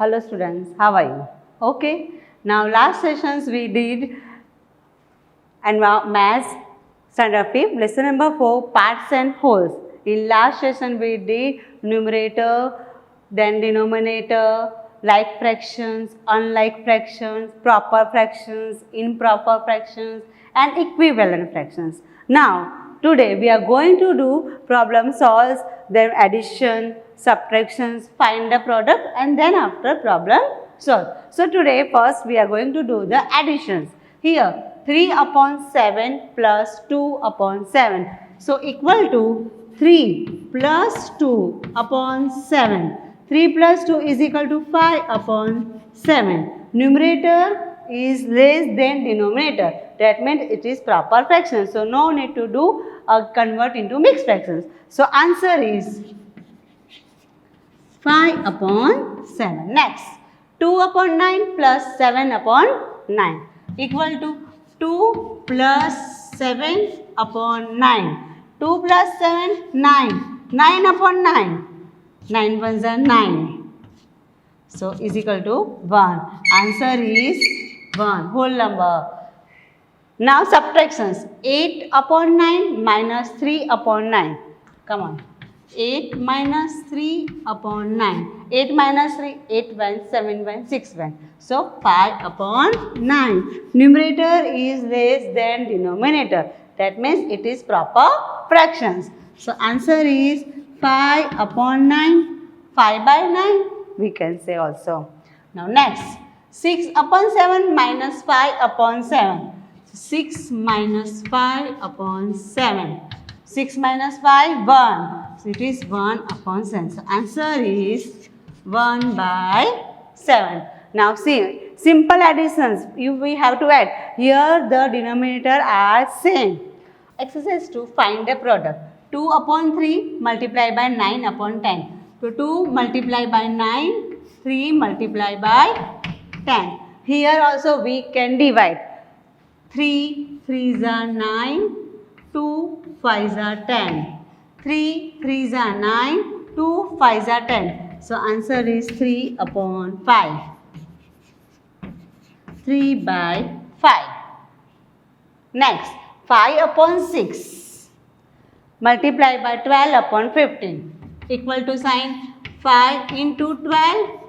Hello students, how are you? Okay, now last sessions we did and maths standard 5 lesson number 4 parts and wholes. In last session we did numerator, then denominator, like fractions, unlike fractions, proper fractions, improper fractions and equivalent fractions. Now today we are going to do problem solves, then addition, subtractions, find the product and then after problem solve. So today first we are going to do the additions. Here 3 upon 7 plus 2 upon 7. So equal to 3 plus 2 upon 7. 3 plus 2 is equal to 5 upon 7. Numerator is less than denominator. That means it is proper fraction. So no need to do convert into mixed fractions. So answer is 5 upon 7. Next, 2 upon 9 plus 7 upon 9 equal to 2 plus 7 upon 9. 2 plus 7, 9. 9 upon 9. 9 ones are 9. So, is equal to 1. Answer is 1. Whole number. Now, subtractions. 8 upon 9 minus 3 upon 9. Come on. 8 minus 3 upon 9. 8 minus 3, 8 1, 7 1, 6 1. So, 5 upon 9. Numerator is less than denominator. That means it is proper fractions. So, answer is 5 upon 9. 5 by 9 we can say also. Now, next. 6 upon 7 minus 5 upon 7. 6 minus 5 upon 7. 6 minus 5, 1. So, it is 1 upon 7. So, answer is 1 by 7. Now, see, simple additions, we have to add. Here, the denominator are same. Exercise 2, find the product. 2 upon 3 multiplied by 9 upon 10. So, 2 multiplied by 9, 3 multiplied by 10. Here also we can divide. 3 3s are 9, 2 5s are 10. 3 3s are 9, 2 5s are 10. So, answer is 3 upon 5. 3 by 5. Next, 5 upon 6 multiplied by 12 upon 15 equal to sign 5 into 12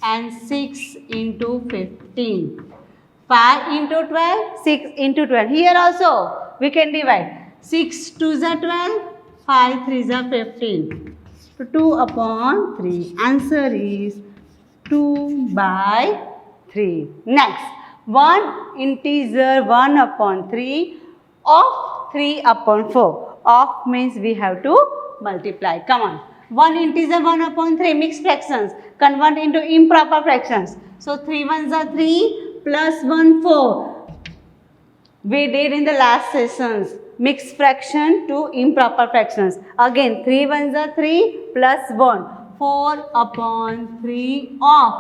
and 6 into 15. 5 into 12, 6 into 12. Here also we can divide. 6 2s are 12, 5 3s are 15. So 2 upon 3. Answer is 2 by 3. Next, 1 integer 1 upon 3 of 3 upon 4. Of means we have to multiply. Come on. 1 integer 1 upon 3 mixed fractions. Convert into improper fractions. So 3 ones are 3 plus 1 4. We did in the last sessions. Mixed fraction to improper fractions. Again 3 ones are 3 plus 1. 4 upon 3 of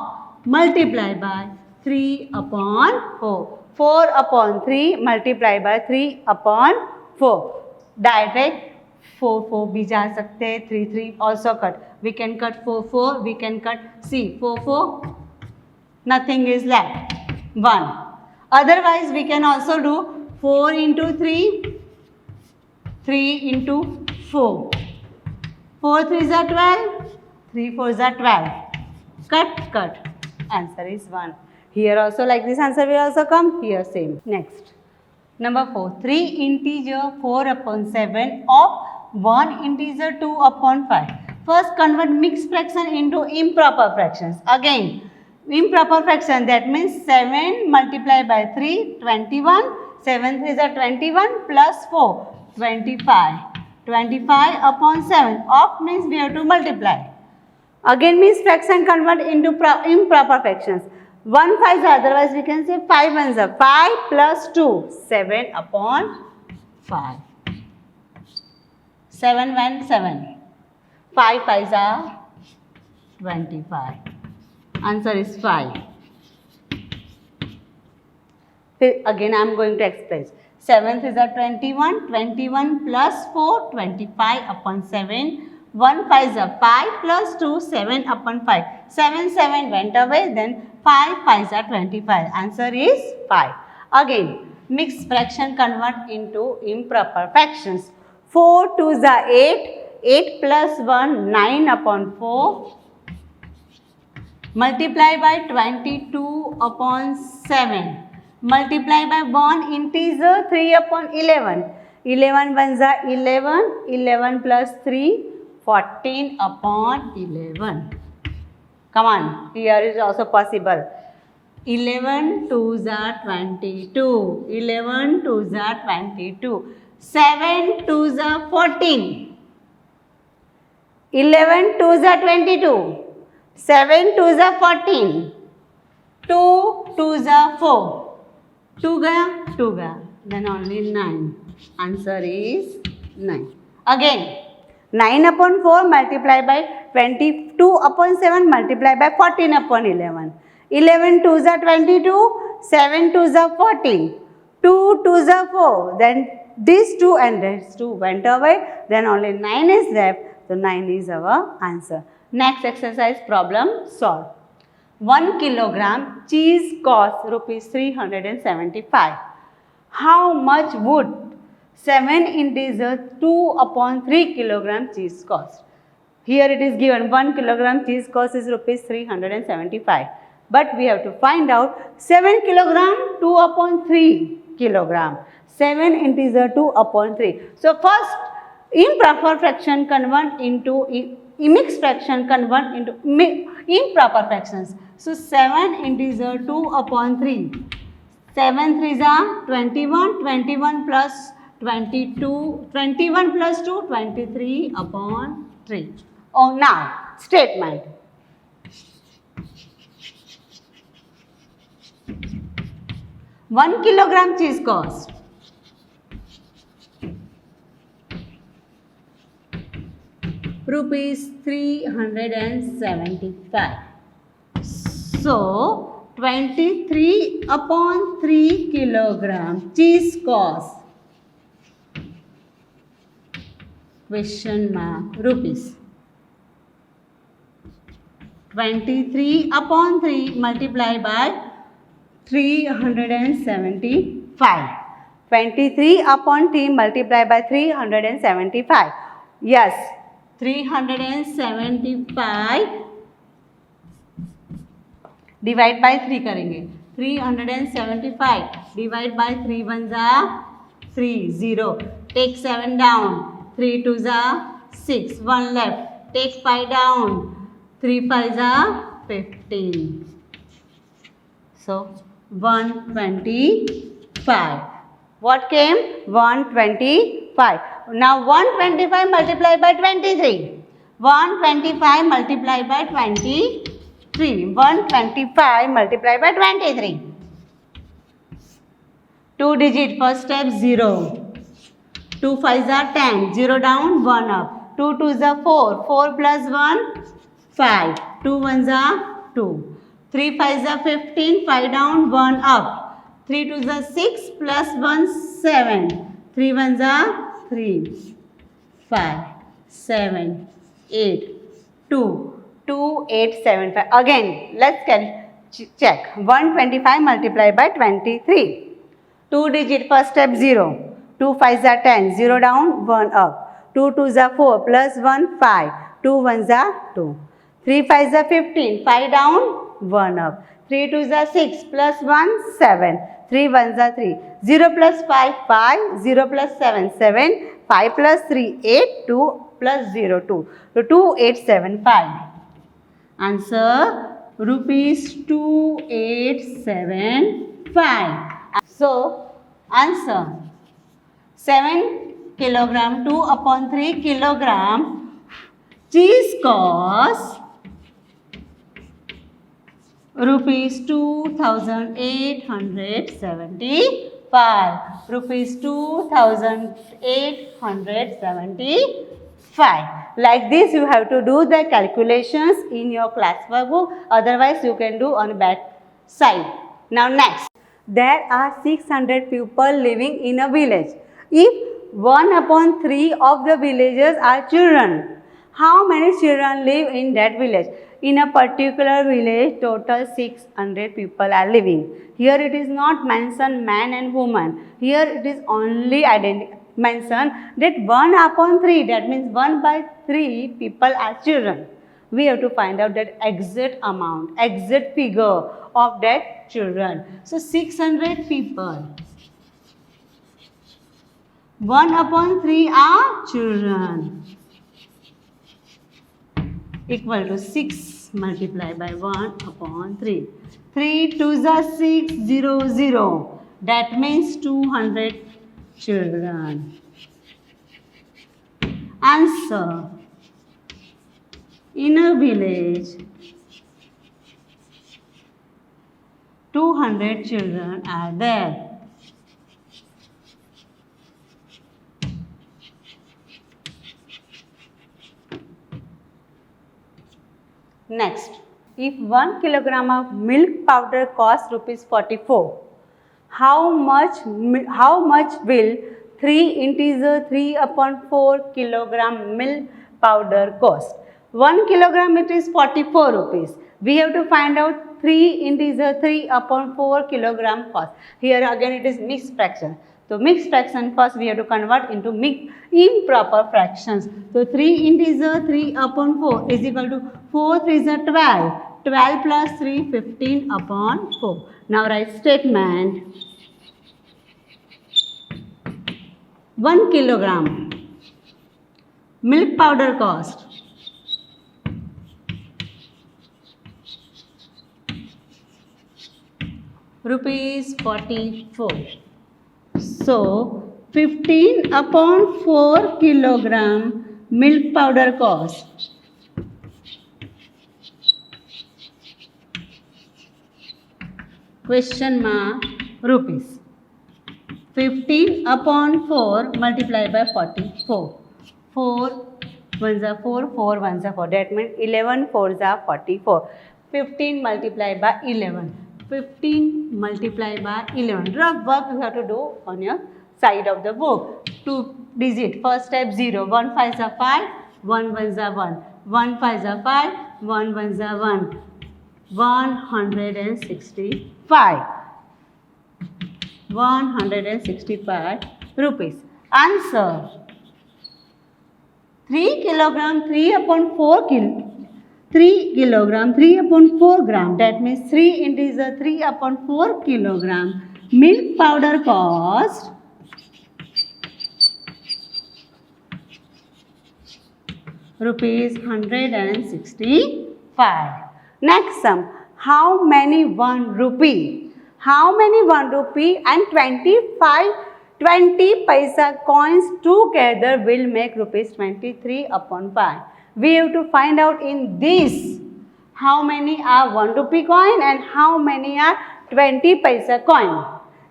multiply by 3 upon 4. 4 upon 3 multiply by 3 upon 4. Direct 4 4 भी जा सकते हैं, 3 3 also cut. We can cut 4 4, we can cut C 4 4, nothing is left, 1. Otherwise we can also do 4 into 3, 3 into 4. 4 3s are 12, 3 4s are 12. Cut, cut. Answer is 1. Here also like this answer will also come. Here same. Next. Number 4. 3 integer 4 upon 7 of 1 integer 2 upon 5. First convert mixed fraction into improper fractions. Again, improper fraction, that means 7 multiplied by 3, 21. 7 3s are 21 plus 4, 25. 25 upon 7. Of means we have to multiply. Again means fraction convert into improper fractions. 1 5s are, otherwise we can say 5 ones are 5 plus 2, 7 upon 5. 7 1 7. 5 5s are 25. Answer is 5. Again I am going to express. 7 is 21, 21 plus 4, 25 upon 7 1 5 is 5 plus 2, 7 upon 5. 7 went away, then 5 5 is 25. Answer is 5. Again, mixed fraction convert into improper fractions. 4 2 is 8. 8 plus 1, 9 upon 4. Multiply by 22 upon 7. Multiply by 1 integer 3 upon 11. 11 ones are 11. 11 plus 3, 14 upon 11. Come on, here is also possible. 11 2s are 22. 11 2s are 22. 7 2s are 14. 11 2s are 22. 7 2s are 14. 2 2s are 4. 2 gaya, then only 9. Answer is 9. Again, 9 upon 4 multiply by 22 upon 7 multiply by 14 upon 11. 11 2s are 22. 7 2s are 14. 2 2s are 4. Then these 2 and these 2 went away. Then only 9 is left. So 9 is our answer. Next exercise problem solve. 1 kilogram cheese costs rupees 375. How much would 7 integer 2 upon 3 kilogram cheese cost? Here it is given 1 kilogram cheese cost is rupees 375. But we have to find out 7 kilogram 2 upon 3 kilogram. 7 integer 2 upon 3. So first improper fraction convert into mixed fraction convert into improper fractions. So 7 integer 2 upon 3. 7 3s are 21. 21 plus 22. 21 plus 2, 23 upon 3. Oh, now statement. One kilogram cheese cost rupees 375. So 23 upon 3 kilogram cheese cost question mark rupees. 23 upon 3 multiply by 375. 23 upon 3 multiply by 375. Yes, 375 divide by 3 करेंगे. 375 divide by 3 ones are 3, 0. Take 7 down. 3 twos are 6. 1 left. Take 5 down. 3 fives are 15. So 125. What came? 125. Now 125 multiplied by 23. 125 multiplied by 23. 125 multiplied by 23. 2 digit first step 0. 2 5s are 10. 0 down, 1 up. 2 2s are 4. 4 plus 1, 5. 2 1s are 2. 3 5s are 15. 5 down, 1 up. 3 2s are 6 plus 1 7. 3 1s are 3. 5 7 8 2 2 8 7 5. Again, let's check. 125 multiplied by 23. 2 digit first step 0. 2 5s are 10. 0 down, 1 up. 2 2s are 4 plus 1 5. 2 1s are 2. 3 5s are 15. 5 down, 1 up. 3 2s are 6 plus 1 7. 3 1s are 3. 0 plus 5 5. 0 plus 7 7. 5 plus 3 8. 2 plus 0 2. So 2875. Answer rupees 2875. So answer 7 kilogram 2 upon 3 kilogram cheese cost rupees 2875. Rupees 2875. Like this you have to do the calculations in your class workbook. Otherwise you can do on the back side. Now next. There are 600 people living in a village. If 1 upon 3 of the villagers are children, How many children live in that village? In a particular village, total 600 people are living. Here it is not mentioned man and woman. Here it is only mentioned that 1 upon 3, that means 1 by 3 people are children. We have to find out that exact amount, exact figure of that children. So 600 people. 1 upon 3 are children. Equal to 6 multiplied by 1 upon 3. 3 2s are 6, 0, 0. That means 200 children. Answer. In a village, 200 children are there. Next, if 1 kilogram of milk powder costs rupees 44, how much will 3 integer 3 upon 4 kilogram milk powder cost? 1 kilogram it is 44 rupees. We have to find out 3 integer 3 upon 4 kilogram cost. Here again it is mixed fraction. So mixed fraction first we have to convert into improper fractions. So 3 integer 3 upon 4 is equal to 4 3s are 12. 12 plus 3, 15 upon 4. Now write statement. 1 kilogram milk powder cost rupees 44. So 15 upon 4 kilogram milk powder cost question mark rupees. 15 upon 4 multiplied by 44. 4 1s are 4, 4 1s are 4. That means 11 4s are 44. 15 multiplied by 11. 15 multiplied by 11. Rough work you have to do on your side of the book. 2 digit. First step 0. 1 5s are 5. 1 1s are 1. 1 5s are 5. 1 1s are 1. 165. 165 rupees. Answer. 3 kilogram 3 upon 4 3 kilogram 3 upon 4 gram. That means 3 integer 3 upon 4 kilogram milk powder cost rupees 165. Next sum. How many 1 rupee? How many 1 rupee and 20 paisa coins together will make rupees 23 upon 5? We have to find out in this how many are 1 rupee coin and how many are 20 paisa coin.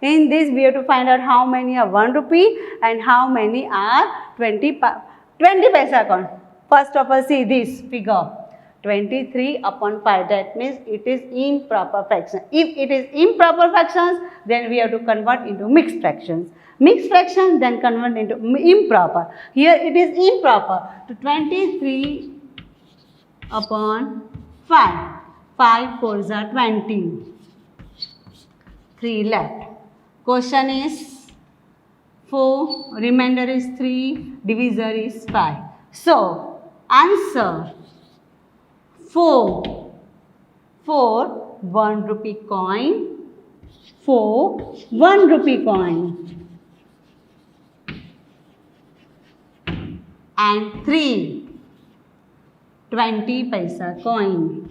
In this we have to find out how many are 1 rupee and how many are 20 paisa coin. First of all, see this figure. 23 upon 5, that means it is improper fraction. If it is improper fractions, then we have to convert into mixed fractions. Mixed fraction, then convert into improper. Here it is improper. To 23 upon 5. 5 4s are 20. 3 left. Question is 4, remainder is 3, divisor is 5. So, answer 4 1 rupee coin, 4 1 rupee coin, and 3 20 paisa coin.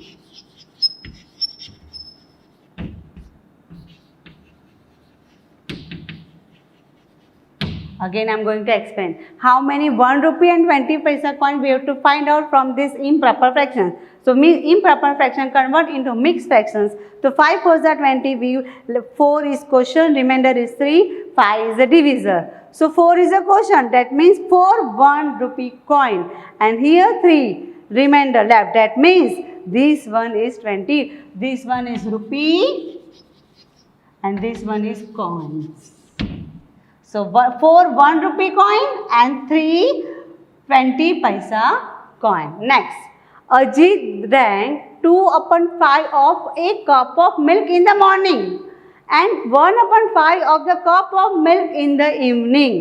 Again I am going to explain how many 1 rupee and 20 paisa coin we have to find out from this improper fractions. So improper fraction convert into mixed fractions. So 5 4s are 20, 4 is quotient, remainder is 3, 5 is a divisor. So 4 is a quotient, that means 4 1 rupee coin, and here 3 remainder left, that means this one is 20, this one is rupee and this one is coins. So 4 1 rupee coin and 3 20 paisa coin. Next, Ajit drank 2/5 of a cup of milk in the morning and 1/5 of the cup of milk in the evening.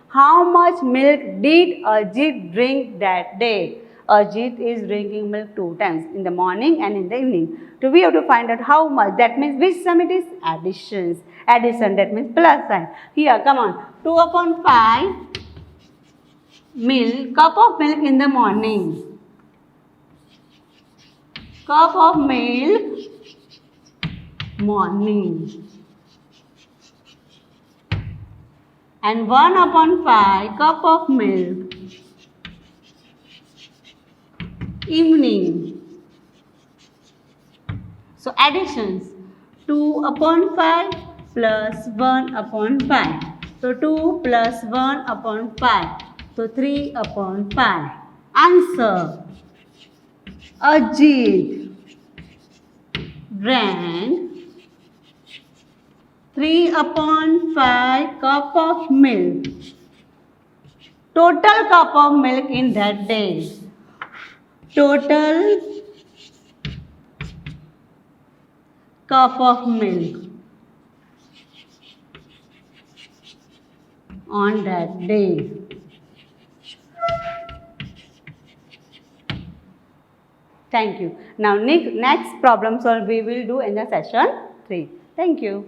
How much milk did Ajit drink that day? Ajit is drinking milk 2 times, in the morning and in the evening. So we have to find out how much. That means which sum it is? Addition, that means plus sign. Here, come on. 2/5 cup of milk in the morning. Cup of milk, morning. And 1/5 cup of milk, evening. So additions, 2/5 plus 1/5. So 2 plus 1/5. So 3/5. Answer, Ajit drank 3/5 cup of milk. Total cup of milk in that day. Total cup of milk on that day. Thank you. Now next problem solve we will do in the session 3. Thank you.